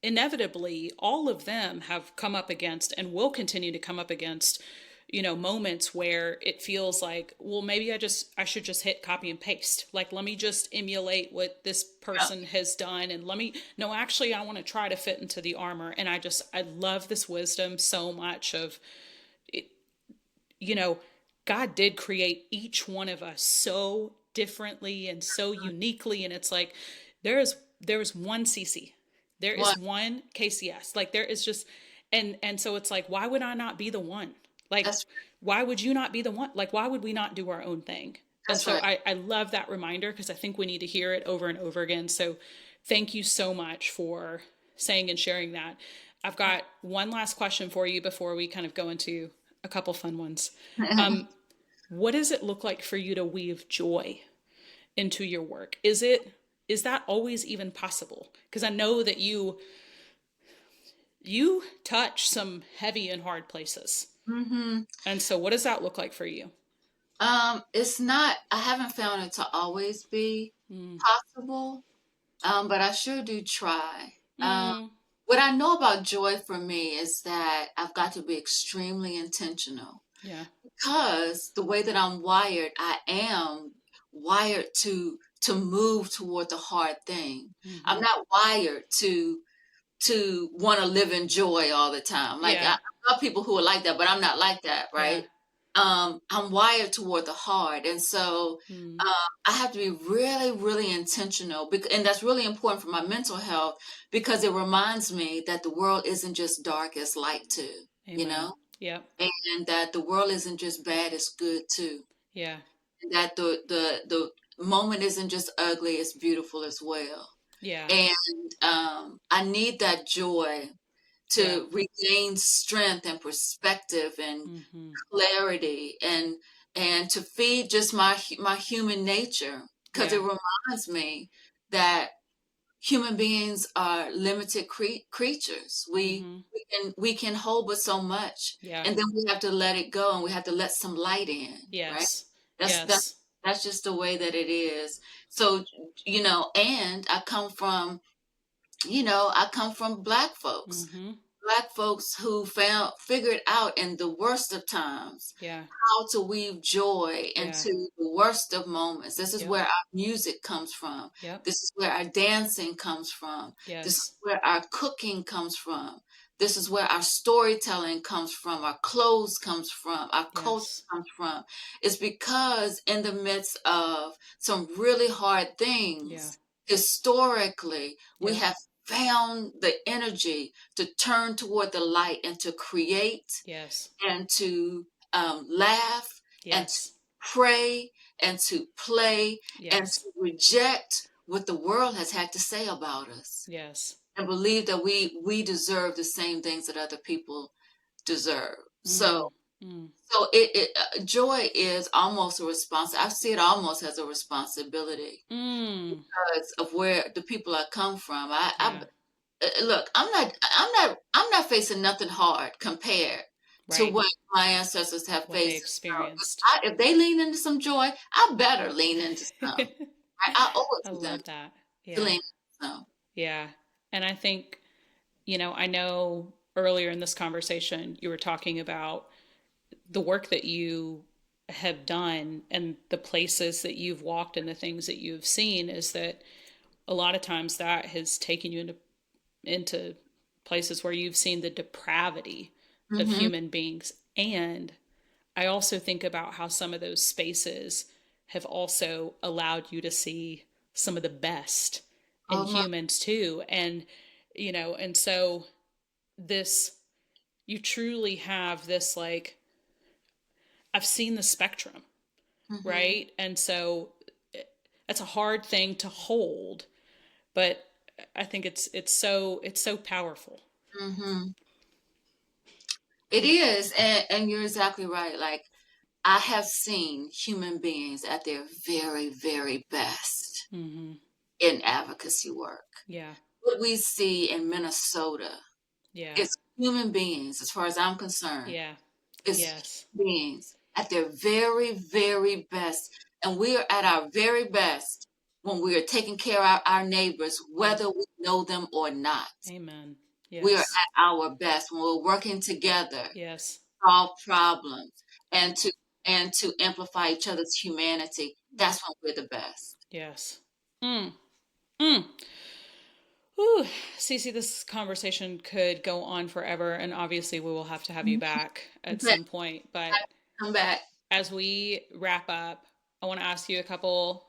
inevitably, all of them have come up against and will continue to come up against, you know, moments where it feels like, well, maybe I should just hit copy and paste. Like, let me just emulate what this Yeah, person has done, and let me, no, actually, I want to try to fit into the armor. And I love this wisdom so much of, you know, God did create each one of us so differently and so uniquely. And it's like, there is one Cece. There one. is one KCS. Like, there is just, and so it's like, why would I not be the one? Like, That's why would you not be the one? Like, why would we not do our own thing? And that's so right. I love that reminder, because I think we need to hear it over and over again. So thank you so much for saying and sharing that. I've got one last question for you before we kind of go into a couple fun ones. What does it look like for you to weave joy into your work? Is that always even possible? Because I know that you touch some heavy and hard places. hmm And so what does that look like for you? It's not. I haven't found it to always be Mm. possible, but I sure do try. Mm. What I know about joy for me is that I've got to be extremely intentional, Yeah. because the way that I'm wired, I am wired to move toward the hard thing. I'm Mm-hmm. not wired to want to live in joy all the time. Like Yeah. I love people who are like that, but I'm not like that, Yeah. right? I'm wired toward the hard, and so Mm. I have to be really, really intentional, and that's really important for my mental health, because it reminds me that the world isn't just dark; it's light too, you Amen. know, Yep. and that the world isn't just bad; it's good too, Yeah. and that the moment isn't just ugly; it's beautiful as well. Yeah. And I need that joy Yeah. to regain strength and perspective and Mm-hmm. clarity, and to feed just my human nature, because Yeah. it reminds me that human beings are limited creatures. Mm-hmm. We can hold but so much, Yeah. and then we have to let it go, and we have to let some light in, right? Yes. That's that's Yes. that's just the way that it is. So, and I come from Mm-hmm. black folks who figured out in the worst of times Yeah. how to weave joy Yeah. into the worst of moments. This is Yep. where our music comes from. Yep. This is where our dancing comes from. This is Yes. where our cooking comes from. This is where our storytelling comes from, our clothes comes from, our culture Yes. comes from. It's because in the midst of some really hard Yeah. things, historically, we Yep. have found the energy to turn toward the light and to create Yes. and to laugh and to Yes. pray and to play and Yes. to reject what the world has had to say about us, Yes. and believe that we deserve the same things that other people deserve. Mm. So Mm. so joy is almost a response. I see it almost as a responsibility Mm. because of where the people I come from. I Yeah. look, I'm not facing nothing hard compared to Right. what my ancestors have What they faced. So experienced. if they lean into some joy, I better lean into some. I owe it I to them love that. to Yeah. lean into some. Yeah. And I think, I know earlier in this conversation, you were talking about the work that you have done and the places that you've walked and the things that you've seen is that a lot of times that has taken you into places where you've seen the depravity of Mm-hmm. human beings. And I also think about how some of those spaces have also allowed you to see some of the best in Oh my. humans too. And, and so this, you truly have this like, I've seen the spectrum, Mm-hmm. right? And so it's a hard thing to hold, but I think it's so powerful. Mm-hmm. It is, and you're exactly right. Like I have seen human beings at their very, very best Mm-hmm. in advocacy work. Yeah. What we see in Minnesota Yeah. is human beings, as far as I'm concerned, Yeah. is Yes. human beings at their very, very best. And we are at our very best when we are taking care of our neighbors, Yeah. whether we know them or not. Amen. We are Yes. at our best when we're working together, Yes. solve problems, and to amplify each other's humanity. That's when we're the best. Yes. Mm. Mm. Whew. Cece, this conversation could go on forever, and obviously we will have to have you back at But some point. But come back. as we wrap up, I want to ask you a couple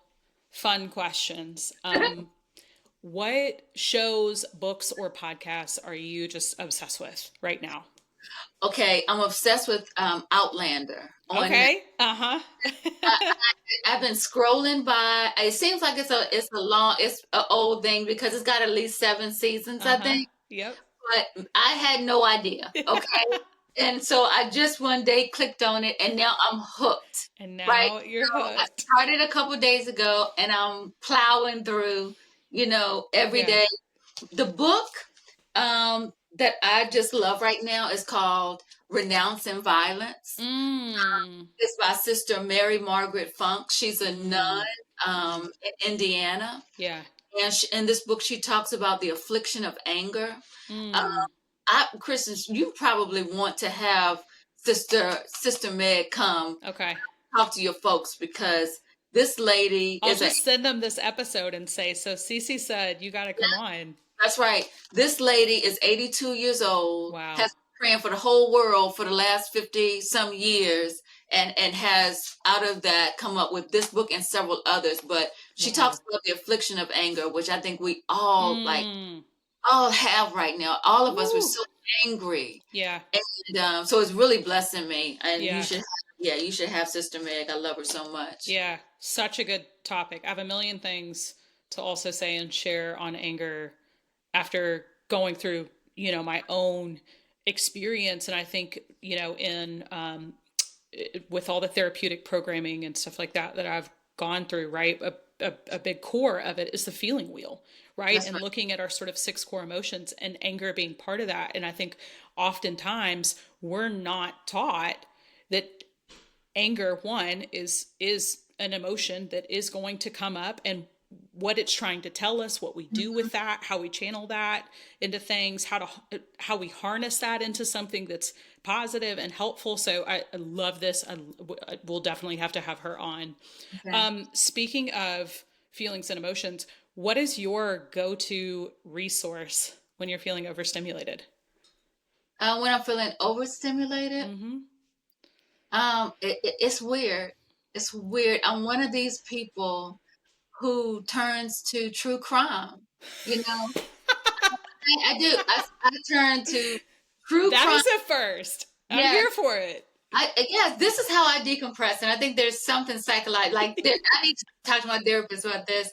fun questions. What shows, books, or podcasts are you just obsessed with right now? Okay, I'm obsessed with Outlander on. Okay. Uh huh. I've been scrolling by. It seems like it's an old thing because it's got at least 7 seasons, Uh I huh. think. Yep. But I had no idea. Okay, and so I just one day clicked on it, and now I'm hooked. And Right. now you're So I hooked. started a couple days ago, and I'm plowing through. Every Yeah. day. The book that I just love right now is called Renouncing Violence. Mm. It's by Sister Mary Margaret Funk. She's a nun Mm. in Indiana. Yeah. And in this book, she talks about the affliction of anger. Um, Mm. Christians, you probably want to have Sister Meg come Okay. talk to your folks because this lady I'll is a just send them this episode and say, so Cece said you got to come on. That's right. This lady is 82 years old, Wow. has been praying for the whole world for the last 50 some years, and has out of that come up with this book and several others. But she talks Wow. about the affliction of anger, which I think we all have right now. All of us were Woo. so angry. Yeah. And so it's really blessing me. And Yeah. you should have Sister Meg. I love her so much. Yeah. Such a good topic. I have a million things to also say and share on anger after going through, my own experience. And I think, in with all the therapeutic programming and stuff like that I've gone through, right? A big core of it is the feeling wheel, right? That's And right. looking at our sort of 6 core emotions and anger being part of that. And I think oftentimes we're not taught that anger, one, is an emotion that is going to come up, and what it's trying to tell us, what we do with that, how we channel that into things, how we harness that into something that's positive and helpful. So I love this. We'll definitely have to have her on. Okay. Speaking of feelings and emotions, what is your go-to resource when you're feeling overstimulated? When I'm feeling overstimulated, Mm-hmm. it's weird. It's weird. I'm one of these people who turns to true crime. You know, I do. I turn to true That crime. is a first. I'm Yes, here for it. yes. This is how I decompress, and I think there's something psychological. I need to talk to my therapist about this.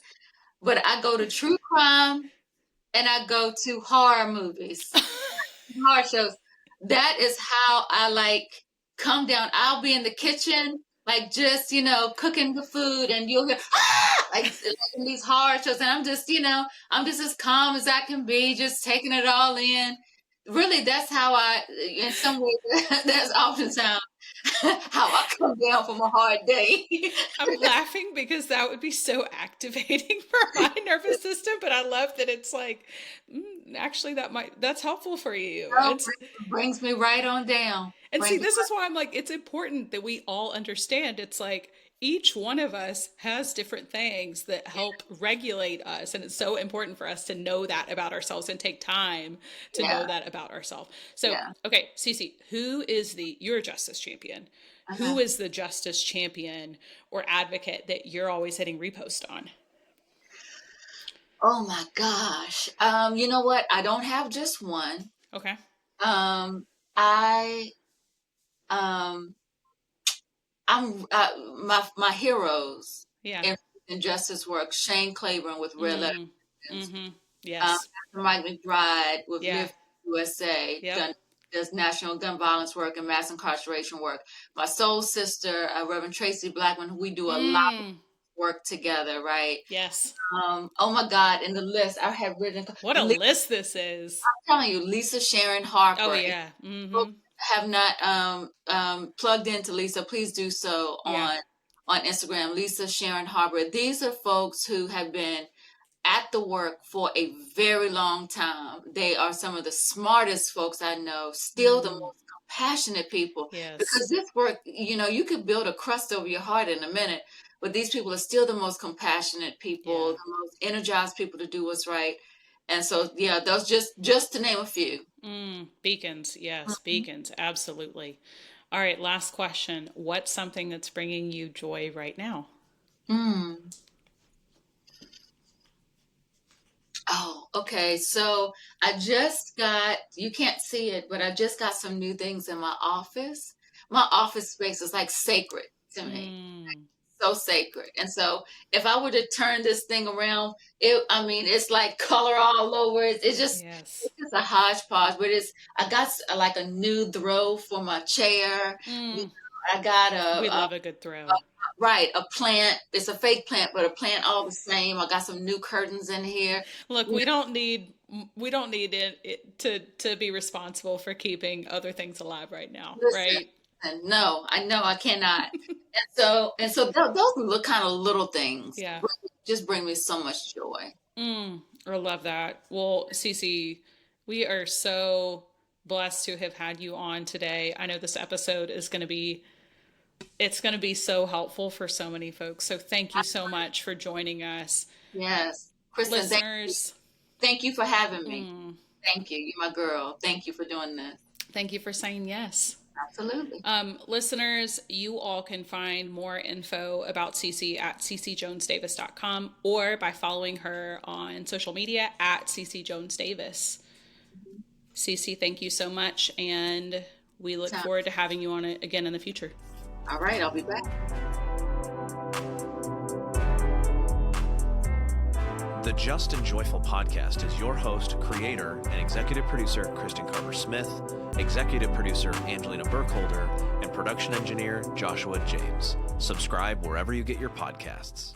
But I go to true crime, and I go to horror movies, horror shows. That is how I come down. I'll be in the kitchen, like just cooking the food, and you'll hear ah! like in these hard shows, and I'm just, I'm just as calm as I can be, just taking it all in. Really, that's how in some ways, that's oftentimes how I come down from a hard day. I'm laughing because that would be so activating for my nervous system, but I love that it's like, actually that's helpful for you. Oh, brings me right on down. And see, this is why I'm like, it's important that we all understand. It's like each one of us has different things that help regulate us. And it's so important for us to know that about ourselves and take time to know that about ourselves. So, okay, Cece, you're a justice champion. Who is the justice champion or advocate that you're always hitting repost on? Oh my gosh. You know what? I don't have just one. Okay. I'm my heroes in justice work. Shane Claiborne with Red Letter. Yes. Mike McBride with Live USA. Does national gun violence work and mass incarceration work. My soul sister, Reverend Tracy Blackman, we do a lot of work together, right? Yes. Oh my God, in the list I have written. What a list this is! I'm telling you, Lisa Sharon Harper. Oh yeah. Have not plugged into Lisa, please do so on Instagram. Lisa Sharon Harper. These are folks who have been at the work for a very long time. They are some of the smartest folks I know, still the most compassionate people. Yes. Because this work, you could build a crust over your heart in a minute, but these people are still the most compassionate people, the most energized people to do what's right. And so, those just to name a few. Beacons. Yes. Beacons. Absolutely. All right. Last question. What's something that's bringing you joy right now? Oh, okay. So you can't see it, but I just got some new things in my office. My office space is like sacred to me. So sacred. And so if I were to turn this thing around, it's like color all over it. It's just a hodgepodge, but I got like a new throw for my chair. I got we love a good throw. A plant. It's a fake plant, but a plant all the same. I got some new curtains in here. Look, we don't need it to be responsible for keeping other things alive right now, right? And no, I know I cannot. and so those kind of little things just bring me so much joy. I love that. Well, Cece, we are so blessed to have had you on today. I know this episode is going to be so helpful for so many folks. So thank you so much for joining us. Yes. Kristen, listeners, thank you for having me. Thank you. You're my girl. Thank you for doing this. Thank you for saying yes. Absolutely. Listeners, you all can find more info about Cece at cecejonesdavis.com or by following her on social media at Cece Jones Davis. Cece, thank you so much, and we look forward to having you on it again in the future. All right, I'll be back. The Just and Joyful podcast is your host, creator, and executive producer, Kristen Carver-Smith, executive producer, Angelina Burkholder, and production engineer, Joshua James. Subscribe wherever you get your podcasts.